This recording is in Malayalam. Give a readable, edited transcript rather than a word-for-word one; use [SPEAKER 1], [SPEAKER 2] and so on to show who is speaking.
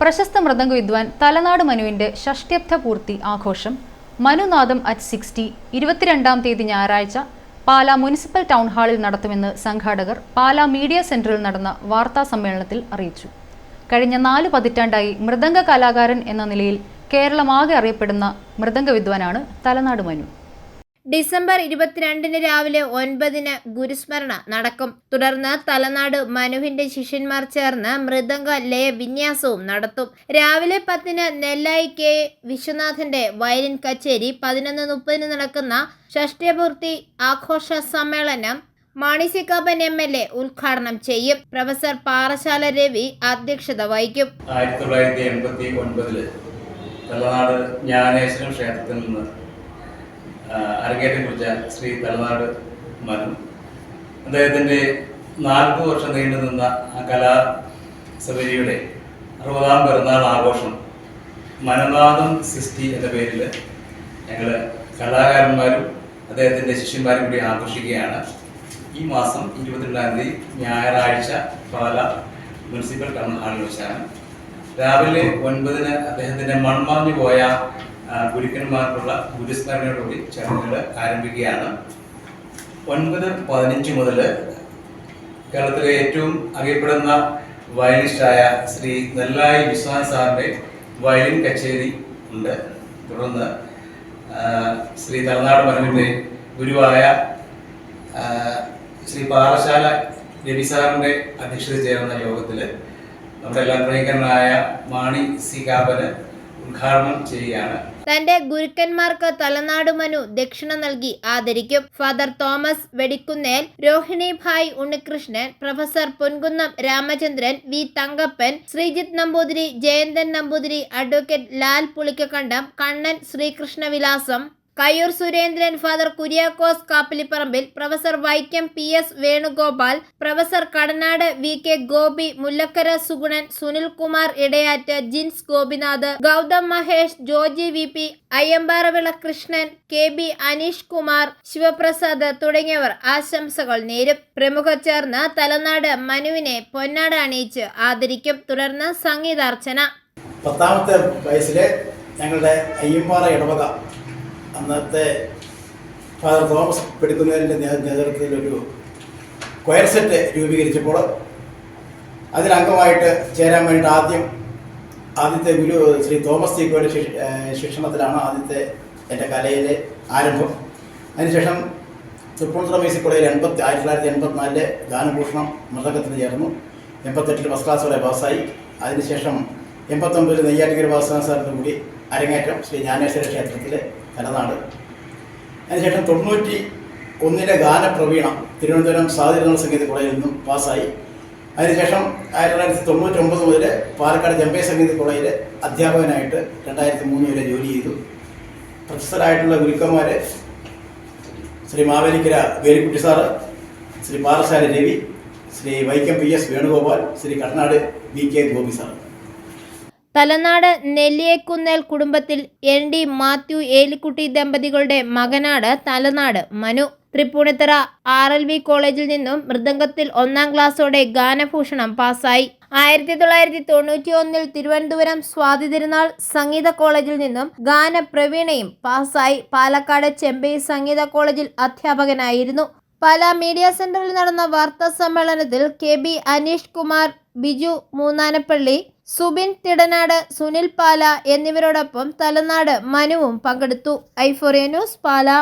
[SPEAKER 1] പ്രശസ്ത മൃദംഗ വിദ്വാൻ തലനാട് മനുവിന്റെ ഷഷ്ട്യബ്ദ പൂർത്തി ആഘോഷം മനുനാദം അറ്റ് 60 22-ാം തീയതി ഞായറാഴ്ച പാലാ മുനിസിപ്പൽ ടൗൺ ഹാളിൽ നടത്തുമെന്ന് സംഘാടകർ പാലാ മീഡിയ സെന്ററിൽ നടന്ന വാർത്താ സമ്മേളനത്തിൽ അറിയിച്ചു. കഴിഞ്ഞ 4 പതിറ്റാണ്ടായി മൃദംഗ കലാകാരൻ എന്ന നിലയിൽ കേരളമാകെ അറിയപ്പെടുന്ന മൃദംഗ വിദ്വാനാണ് തലനാട് മനു.
[SPEAKER 2] ഡിസംബർ 22 രാവിലെ 9 ഗുരുസ്മരണ നടക്കും. തുടർന്ന് തലനാട് മനുവിന്റെ ശിഷ്യന്മാർ ചേർന്ന് മൃദംഗ ലയ വിന്യാസവും നടത്തും. രാവിലെ 10 നെല്ലായി കെ വിശ്വനാഥന്റെ വയലിൻ കച്ചേരി, 11:30 നടക്കുന്ന ഷഷ്ട്യപൂർത്തി ആഘോഷ സമ്മേളനം മാണി സി കാപ്പൻ MLA ഉദ്ഘാടനം ചെയ്യും. പ്രൊഫസർ പാറശാല രവി അധ്യക്ഷത വഹിക്കും.
[SPEAKER 3] 1989 തലനാട് ജ്ഞാനേശ്വരം ക്ഷേത്രത്തിൽ നിന്ന് അരങ്ങേറ്റം കുറിച്ച ശ്രീ തലനാട് മനു, അദ്ദേഹത്തിൻ്റെ 40 വർഷം നീണ്ടു നിന്ന കലാസഭയുടെ 60-ാം പിറന്നാൾ ആഘോഷം മനുനാദം 60 എന്ന പേരിൽ ഞങ്ങൾ കലാകാരന്മാരും അദ്ദേഹത്തിൻ്റെ ശിഷ്യന്മാരും കൂടി ആഘോഷിക്കുകയാണ്. ഈ മാസം 22-ാം തീയതി ഞായറാഴ്ച പാലാ മുനിസിപ്പൽ ടൗൺ ഹാളിൽ വെച്ചാണ്. രാവിലെ 9-ന് അദ്ദേഹത്തിൻ്റെ മൺമറഞ്ഞു പോയ ഗുരുക്കന്മാർക്കുള്ള ഗുരുസ്മരണയോടുകൂടി ചടങ്ങുകൾ ആരംഭിക്കുകയാണ്. 9:15 മുതൽ കേരളത്തിലെ ഏറ്റവും അറിയപ്പെടുന്ന വയലിനിസ്റ്റായ ശ്രീ നെല്ലായി വിശ്വനാഥ് സാറിൻ്റെ വയലിൻ കച്ചേരി ഉണ്ട്. തുടർന്ന് ശ്രീ തലനാട് മനുവിൻ്റെ ഗുരുവായ ശ്രീ പാറശാല രവി സാറിൻ്റെ അധ്യക്ഷത ചേർന്ന യോഗത്തിൽ നമ്മുടെ എല്ലാം പ്രിയങ്കരനായ മാണി സി കാപ്പന് ഉദ്ഘാടനം ചെയ്യുകയാണ്.
[SPEAKER 2] തന്റെ ഗുരുക്കന്മാർക്ക് തലനാട് മനു ദക്ഷിണ നൽകി ആദരിക്കും. Father Thomas Vedikkunnel, Rohini Bhai Unnikrishnan, professor Ponkunnam Ramachandran, V Thankappan, Sreejith Namboothiri, Jayanthan Namboothiri, advocate Lal Pulikkakandam, Kannan Sreekrishnavilasam, Kayyur Surendran, father Kuriakose Kappilipparambil, professor Vaikom PS Venugopal, professor Kadanad VK Gopi, Mullakkara Sugunan, Sunilkumar Edayattu, Jins Gopinath, Gautham Mahesh, Joji VP, Ayyamparavila Krishnan, KB Aneesh Kumar, Sivaprasad തുടങ്ങിയവർ ആശംസകൾ നേരും. പ്രമുഖർ ചേർന്ന് തലനാട് മനുവിനെ പൊന്നാട അണിയിച്ച് ആദരിക്കും. തുടർന്ന് സംഗീതാർച്ചന.
[SPEAKER 4] 10-ാമത്തെ വയസ്സിലെ ഞങ്ങളുടെ അയ്യമ്പാറ ഇടവക അന്നത്തെ ഫാദർ തോമസ് പെടുക്കുന്നതിൻ്റെ നേതൃത്വത്തിൽ ഒരു കൊയർ സെറ്റ് രൂപീകരിച്ചപ്പോൾ അതിലംഗമായിട്ട് ചേരാൻ വേണ്ടി ആദ്യത്തെ ഗുരു ശ്രീ തോമസ് തീക്കോയുടെ ശിക്ഷണത്തിലാണ് ആദ്യത്തെ എൻ്റെ കലയിലെ ആരംഭം. അതിനുശേഷം തൃപ്പൂണിത്തുറ മ്യൂസിക് കോളേജിൽ 1984 ഗാനഭൂഷണം മൃദംഗത്തിന് ചേർന്നു. 88 ഫസ്റ്റ് ക്ലാസ്സോടെ പാസ്സായി. അതിനുശേഷം 89 നെയ്യാറ്റിക്കര വാസന സാറിന് കൂടി അരങ്ങേറ്റം ശ്രീ ജ്ഞാനേശ്വര ക്ഷേത്രത്തിലെ തലനാട്. അതിനുശേഷം 91 ഗാനപ്രവീണം തിരുവനന്തപുരം സാതിരുനാൾ സംഗീത കോളേജിൽ നിന്നും പാസ്സായി. അതിനുശേഷം 1999 മുതൽ പാലക്കാട് ജംബേ സംഗീത കോളേജിൽ അധ്യാപകനായിട്ട് 2003 വരെ ജോലി ചെയ്തു. പ്രൊഫസറായിട്ടുള്ള ഗുരുക്കന്മാർ Shri Mavelikkara Velikkutty sir, Shri Parassala Ravi, Shri Vaikom PS Venugopal, Shri Kadanad VK Gopi sir.
[SPEAKER 2] Thalanad Nelliyekkunnel കുടുംബത്തിൽ ND മാത്യു ഏലിക്കുട്ടി ദമ്പതികളുടെ മകനാണ് തലനാട് മനു. തൃപ്പൂണിത്തുറ RLV കോളേജിൽ നിന്നും മൃദംഗത്തിൽ 1-ാം ക്ലാസ്സോടെ ഗാനഭൂഷണം പാസ്സായി. 1991 തിരുവനന്തപുരം സ്വാതി തിരുനാൾ സംഗീത കോളേജിൽ നിന്നും ഗാനപ്രവീണയും പാസ്സായി. പാലക്കാട് ചെമ്പൈ സംഗീത കോളേജിൽ അധ്യാപകനായിരുന്നു. പാലാ മീഡിയ സെന്ററിൽ നടന്ന വാർത്താ സമ്മേളനത്തിൽ KB അനീഷ് കുമാർ, ബിജു മൂന്നാനപ്പള്ളി, സുബിൻ തിടനാട്, സുനിൽ പാല എന്നിവരോടൊപ്പം തലനാട് മനുവും പങ്കെടുത്തു. i4A news, Pala.